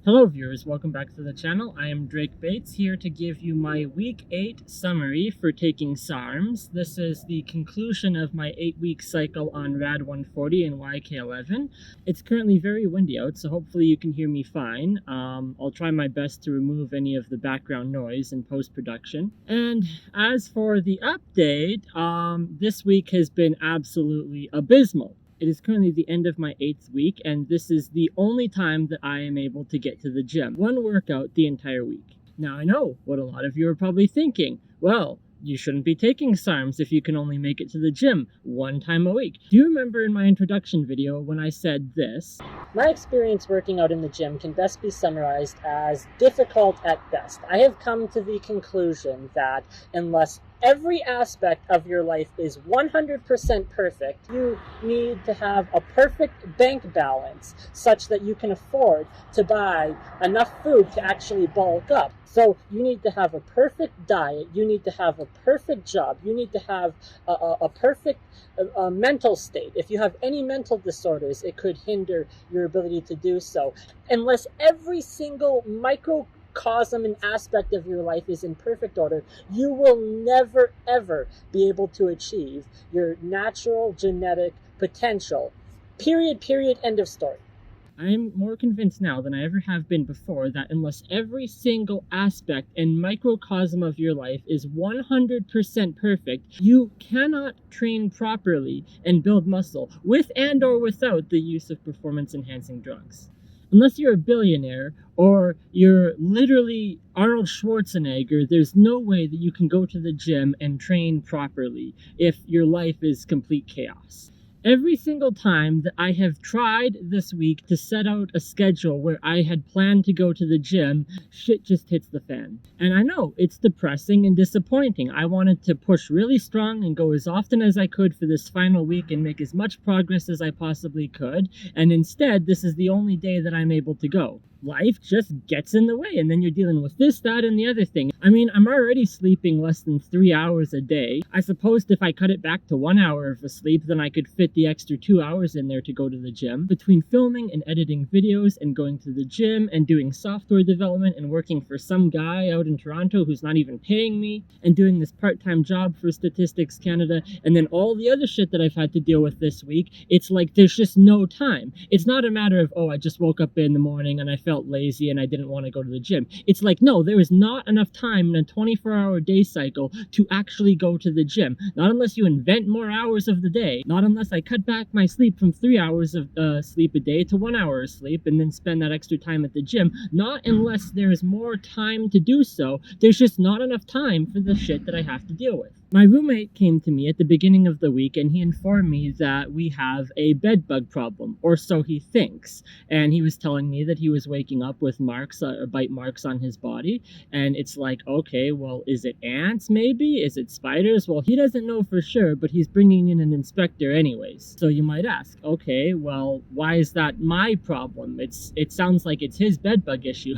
Hello viewers, welcome back to the channel. I am Drake Bates here to give you my week 8 summary for taking SARMs. This is the conclusion of my 8-week cycle on RAD-140 and YK-11. It's currently very windy out, so hopefully you can hear me fine. I'll try my best to remove any of the background noise in post-production. And as for the update, this week has been absolutely abysmal. It is currently the end of my 8th week, and this is the only time that I am able to get to the gym. One workout the entire week. Now I know what a lot of you are probably thinking. Well, you shouldn't be taking SARMs if you can only make it to the gym one time a week. Do you remember in my introduction video when I said this? My experience working out in the gym can best be summarized as difficult at best. I have come to the conclusion that unless every aspect of your life is 100% perfect, you need to have a perfect bank balance such that you can afford to buy enough food to actually bulk up. So you need to have a perfect diet, you need to have a perfect job, you need to have a perfect mental state. If you have any mental disorders, it could hinder your ability to do so. Unless every single microcosm and aspect of your life is in perfect order, you will never ever be able to achieve your natural genetic potential. Period, end of story. I'm more convinced now than I ever have been before that unless every single aspect and microcosm of your life is 100% perfect, you cannot train properly and build muscle with and or without the use of performance-enhancing drugs. Unless you're a billionaire or you're literally Arnold Schwarzenegger, there's no way that you can go to the gym and train properly if your life is complete chaos. Every single time that I have tried this week to set out a schedule where I had planned to go to the gym, shit just hits the fan. And I know, it's depressing and disappointing. I wanted to push really strong and go as often as I could for this final week and make as much progress as I possibly could, and instead, this is the only day that I'm able to go. Life just gets in the way, and then you're dealing with this, that, and the other thing. I mean, I'm already sleeping less than 3 hours a day. I suppose if I cut it back to 1 hour of sleep, then I could fit the extra 2 hours in there to go to the gym. Between filming and editing videos and going to the gym and doing software development and working for some guy out in Toronto who's not even paying me and doing this part-time job for Statistics Canada and then all the other shit that I've had to deal with this week, it's like there's just no time. It's not a matter of, oh, I just woke up in the morning and I felt lazy and I didn't want to go to the gym. It's like, no, there is not enough time in a 24-hour day cycle to actually go to the gym. Not unless you invent more hours of the day. Not unless I cut back my sleep from 3 hours of sleep a day to 1 hour of sleep and then spend that extra time at the gym. Not unless there is more time to do so. There's just not enough time for the shit that I have to deal with. My roommate came to me at the beginning of the week and he informed me that we have a bed bug problem, or so he thinks. And he was telling me that he was waking up with marks, bite marks on his body. And it's like, okay, well, is it ants maybe? Is it spiders? Well, he doesn't know for sure, but he's bringing in an inspector anyways. So you might ask, okay, well, why is that my problem? It sounds like it's his bed bug issue.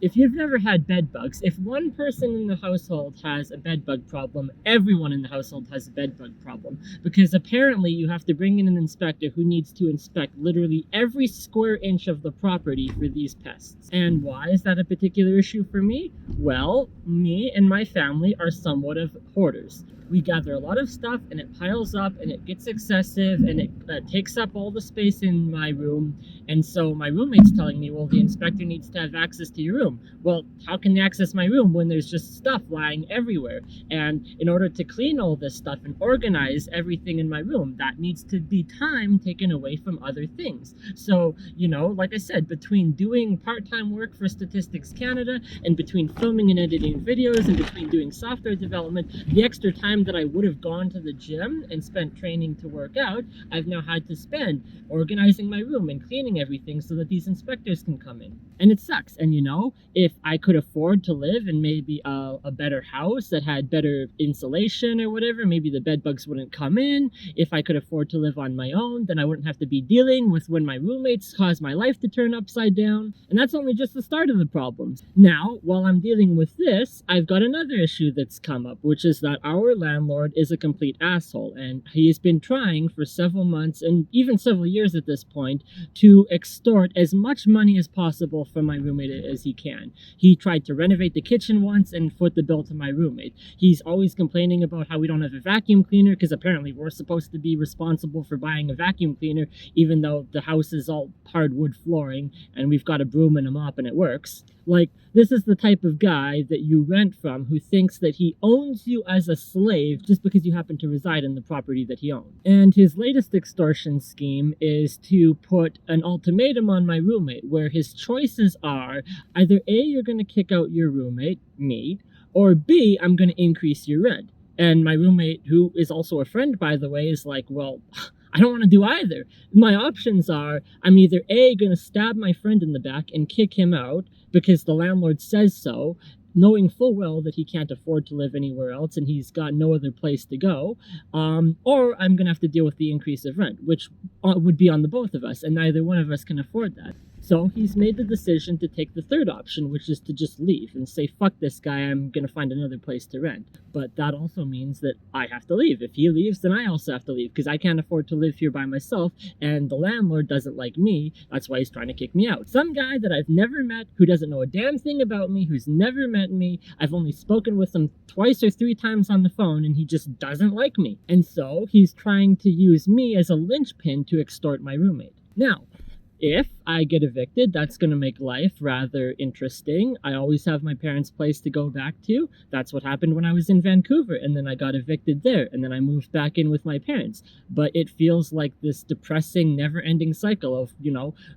If you've never had bed bugs, if one person in the household has a bed bug problem, everyone in the household has a bed bug problem. Because apparently you have to bring in an inspector who needs to inspect literally every square inch of the property for these pests. And why is that a particular issue for me? Well, me and my family are somewhat of hoarders. We gather a lot of stuff and it piles up and it gets excessive and it takes up all the space in my room. And so my roommate's telling me, well, the inspector needs to have access to your room. Well, how can they access my room when there's just stuff lying everywhere? And in order to clean all this stuff and organize everything in my room, that needs to be time taken away from other things. So, you know, like I said, between doing part-time work for Statistics Canada and between filming and editing videos and between doing software development, the extra time that I would have gone to the gym and spent training to work out, I've now had to spend organizing my room and cleaning everything so that these inspectors can come in. And it sucks. And you know, if I could afford to live in maybe a better house that had better insulation or whatever, maybe the bed bugs wouldn't come in. If I could afford to live on my own, then I wouldn't have to be dealing with when my roommates cause my life to turn upside down. And that's only just the start of the problems. Now, while I'm dealing with this, I've got another issue that's come up, which is that our landlord landlord is a complete asshole, and he has been trying for several months and even several years at this point to extort as much money as possible from my roommate as he can. He tried to renovate the kitchen once and foot the bill to my roommate. He's always complaining about how we don't have a vacuum cleaner, because apparently we're supposed to be responsible for buying a vacuum cleaner, even though the house is all hardwood flooring and we've got a broom and a mop and it works. Like, this is the type of guy that you rent from who thinks that he owns you as a slave just because you happen to reside in the property that he owns. And his latest extortion scheme is to put an ultimatum on my roommate, where his choices are either A, you're going to kick out your roommate, me, or B, I'm going to increase your rent. And my roommate, who is also a friend, by the way, is like, well, I don't want to do either. My options are, I'm either A, going to stab my friend in the back and kick him out because the landlord says so, knowing full well that he can't afford to live anywhere else and he's got no other place to go, or I'm going to have to deal with the increase of rent, which would be on the both of us, and neither one of us can afford that. So he's made the decision to take the third option, which is to just leave and say, fuck this guy, I'm going to find another place to rent. But that also means that I have to leave. If he leaves, then I also have to leave, because I can't afford to live here by myself, and the landlord doesn't like me. That's why he's trying to kick me out. Some guy that I've never met, who doesn't know a damn thing about me, who's never met me. I've only spoken with him twice or three times on the phone, and he just doesn't like me. And so he's trying to use me as a linchpin to extort my roommate. Now, if I get evicted, that's going to make life rather interesting. I always have my parents' place to go back to. That's what happened when I was in Vancouver, and then I got evicted there, and then I moved back in with my parents. But it feels like this depressing, never-ending cycle of,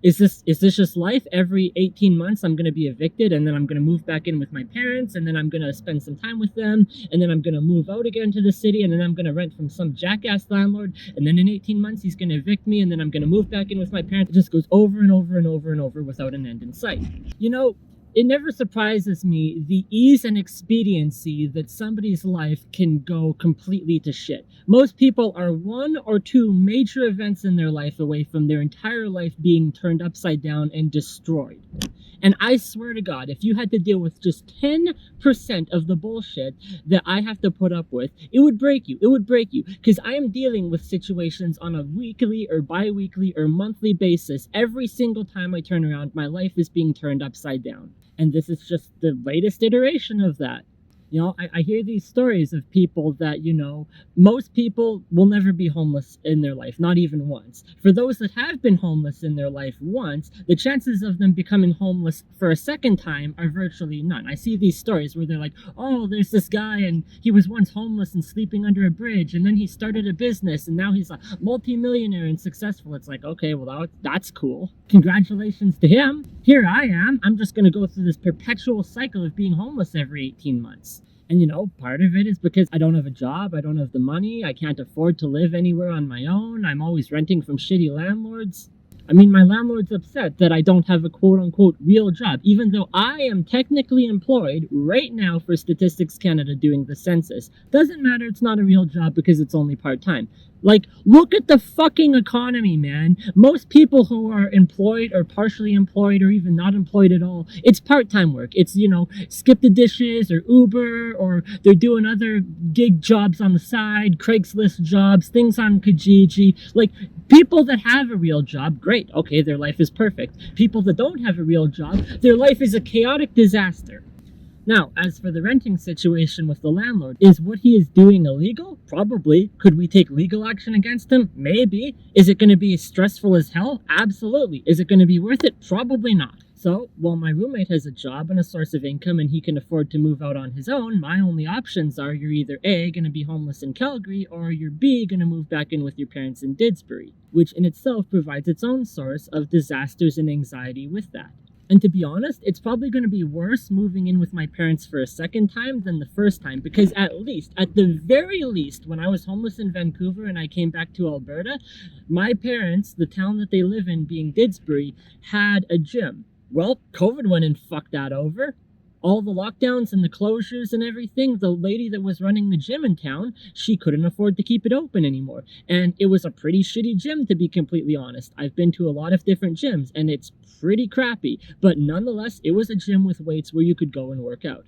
is this just life? Every 18 months I'm going to be evicted, and then I'm going to move back in with my parents, and then I'm going to spend some time with them, and then I'm going to move out again to the city, and then I'm going to rent from some jackass landlord, and then in 18 months he's going to evict me, and then I'm going to move back in with my parents. It just goes over and over and over and over without an end in sight. It never surprises me the ease and expediency that somebody's life can go completely to shit. Most people are one or two major events in their life away from their entire life being turned upside down and destroyed. And I swear to God, if you had to deal with just 10% of the bullshit that I have to put up with, it would break you. It would break you. Because I am dealing with situations on a weekly or bi-weekly or monthly basis. Every single time I turn around, my life is being turned upside down. And this is just the latest iteration of that. I hear these stories of people that, most people will never be homeless in their life, not even once. For those that have been homeless in their life once, the chances of them becoming homeless for a second time are virtually none. I see these stories where they're like, oh, there's this guy and he was once homeless and sleeping under a bridge, and then he started a business and now he's a multi-millionaire and successful. It's like, okay, well, that's cool. Congratulations to him. Here I am. I'm just going to go through this perpetual cycle of being homeless every 18 months. And part of it is because I don't have a job, I don't have the money, I can't afford to live anywhere on my own, I'm always renting from shitty landlords. I mean, my landlord's upset that I don't have a quote-unquote real job, even though I am technically employed right now for Statistics Canada doing the census. Doesn't matter, it's not a real job because it's only part-time. Like, look at the fucking economy, man. Most people who are employed or partially employed or even not employed at all, it's part-time work. It's, skip the dishes or Uber, or they're doing other gig jobs on the side, Craigslist jobs, things on Kijiji. Like, people that have a real job, great. Okay, their life is perfect. People that don't have a real job, their life is a chaotic disaster. Now, as for the renting situation with the landlord, is what he is doing illegal? Probably. Could we take legal action against him? Maybe. Is it going to be stressful as hell? Absolutely. Is it going to be worth it? Probably not. So, while my roommate has a job and a source of income and he can afford to move out on his own, my only options are you're either A, going to be homeless in Calgary, or you're B, going to move back in with your parents in Didsbury, which in itself provides its own source of disasters and anxiety with that. And to be honest, it's probably going to be worse moving in with my parents for a second time than the first time, because at the very least, when I was homeless in Vancouver and I came back to Alberta, my parents, the town that they live in being Didsbury, had a gym. Well, COVID went and fucked that over. All the lockdowns and the closures and everything, the lady that was running the gym in town, she couldn't afford to keep it open anymore. And it was a pretty shitty gym, to be completely honest. I've been to a lot of different gyms, and it's pretty crappy. But nonetheless, it was a gym with weights where you could go and work out.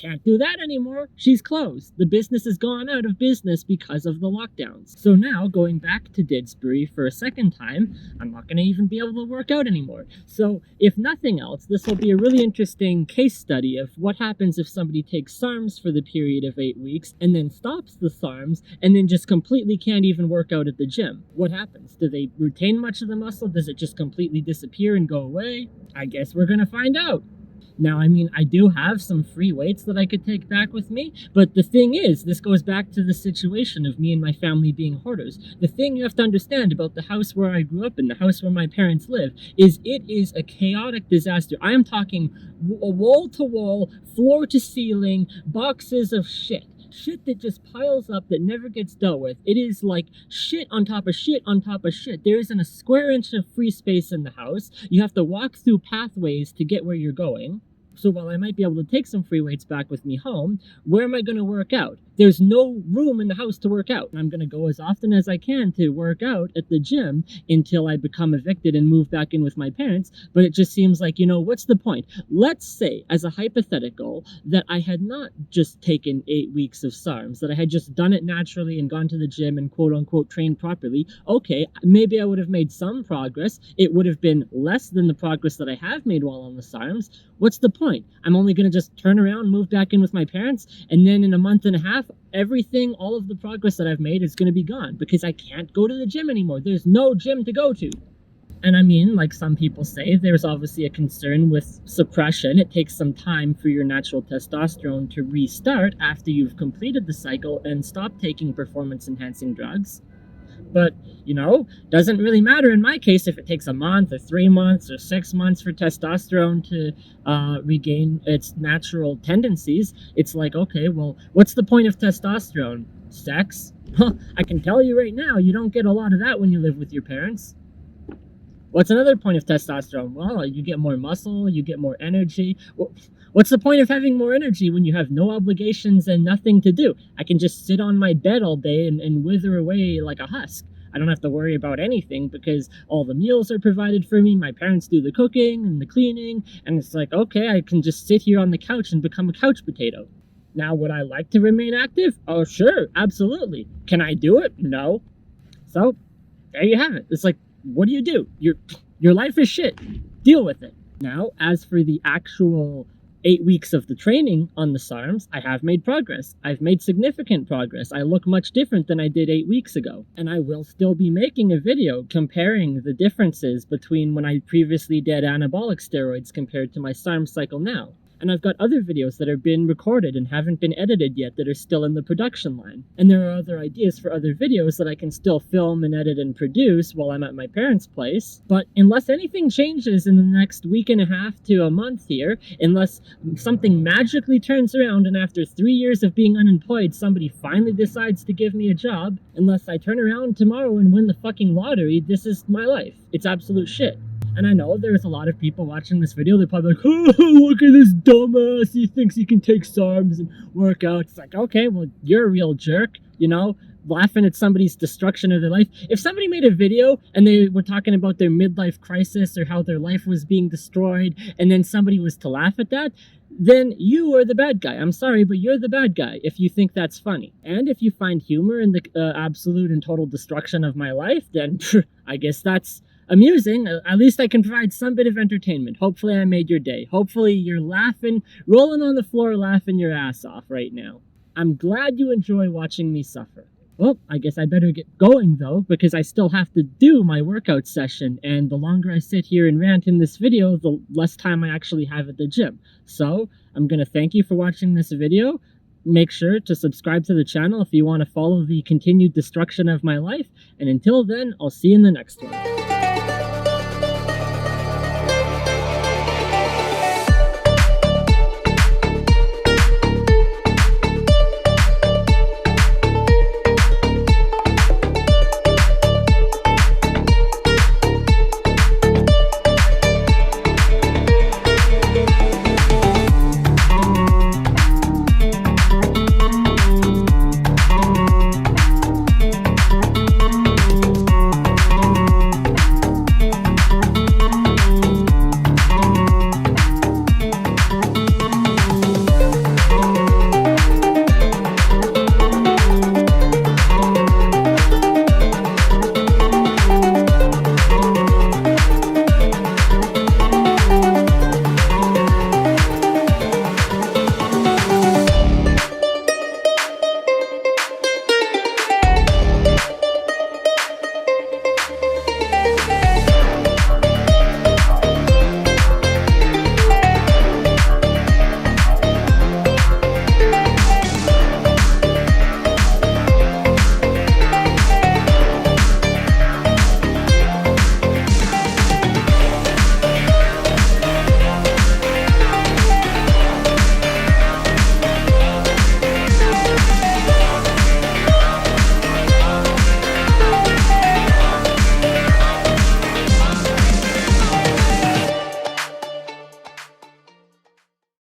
Can't do that anymore. She's closed. The business has gone out of business because of the lockdowns. So now, going back to Didsbury for a second time, I'm not going to even be able to work out anymore. So if nothing else, this will be a really interesting case study of what happens if somebody takes SARMs for the period of 8 weeks and then stops the SARMs and then just completely can't even work out at the gym. What happens? Do they retain much of the muscle? Does it just completely disappear and go away? I guess we're going to find out. Now, I mean, I do have some free weights that I could take back with me, but the thing is, this goes back to the situation of me and my family being hoarders. The thing you have to understand about the house where I grew up in, the house where my parents live, is it is a chaotic disaster. I am talking wall-to-wall, floor-to-ceiling, boxes of shit. Shit that just piles up that never gets dealt with. It is like shit on top of shit on top of shit. There isn't a square inch of free space in the house. You have to walk through pathways to get where you're going. So while I might be able to take some free weights back with me home, where am I going to work out? There's no room in the house to work out. I'm going to go as often as I can to work out at the gym until I become evicted and move back in with my parents. But it just seems like, what's the point? Let's say, as a hypothetical, that I had not just taken 8 weeks of SARMs, that I had just done it naturally and gone to the gym and quote-unquote trained properly. Okay, maybe I would have made some progress. It would have been less than the progress that I have made while on the SARMs. What's the point? I'm only going to just turn around, move back in with my parents, and then in a month and a half, everything, all of the progress that I've made is going to be gone because I can't go to the gym anymore. There's no gym to go to. And I mean, like some people say, there's obviously a concern with suppression. It takes some time for your natural testosterone to restart after you've completed the cycle and stopped taking performance-enhancing drugs. But, doesn't really matter in my case if it takes a month or 3 months or 6 months for testosterone to regain its natural tendencies. It's like, okay, well, what's the point of testosterone? Sex? I can tell you right now, you don't get a lot of that when you live with your parents. What's another point of testosterone? Well, you get more muscle, you get more energy. What's the point of having more energy when you have no obligations and nothing to do? I can just sit on my bed all day and wither away like a husk. I don't have to worry about anything because all the meals are provided for me. My parents do the cooking and the cleaning. And it's like, okay, I can just sit here on the couch and become a couch potato. Now, would I like to remain active? Oh, sure, absolutely. Can I do it? No. So, there you have it. It's like, what do? Your life is shit. Deal with it. Now, as for the actual 8 weeks of the training on the SARMs, I have made progress. I've made significant progress. I look much different than I did 8 weeks ago. And I will still be making a video comparing the differences between when I previously did anabolic steroids compared to my SARM cycle now. And I've got other videos that have been recorded and haven't been edited yet that are still in the production line. And there are other ideas for other videos that I can still film and edit and produce while I'm at my parents' place. But unless anything changes in the next week and a half to a month here, unless something magically turns around and after 3 years of being unemployed, somebody finally decides to give me a job, unless I turn around tomorrow and win the fucking lottery, this is my life. It's absolute shit. And I know there's a lot of people watching this video, they're probably like, oh, look at this dumbass, he thinks he can take SARMs and work out. It's like, okay, well, you're a real jerk, laughing at somebody's destruction of their life. If somebody made a video and they were talking about their midlife crisis or how their life was being destroyed, and then somebody was to laugh at that, then you are the bad guy. I'm sorry, but you're the bad guy if you think that's funny. And if you find humor in the absolute and total destruction of my life, then I guess that's amusing. At least I can provide some bit of entertainment. Hopefully I made your day. Hopefully you're laughing, rolling on the floor, laughing your ass off right now. I'm glad you enjoy watching me suffer. Well, I guess I better get going though, because I still have to do my workout session, and the longer I sit here and rant in this video, the less time I actually have at the gym. So, I'm gonna thank you for watching this video. Make sure to subscribe to the channel if you want to follow the continued destruction of my life, and until then, I'll see you in the next one.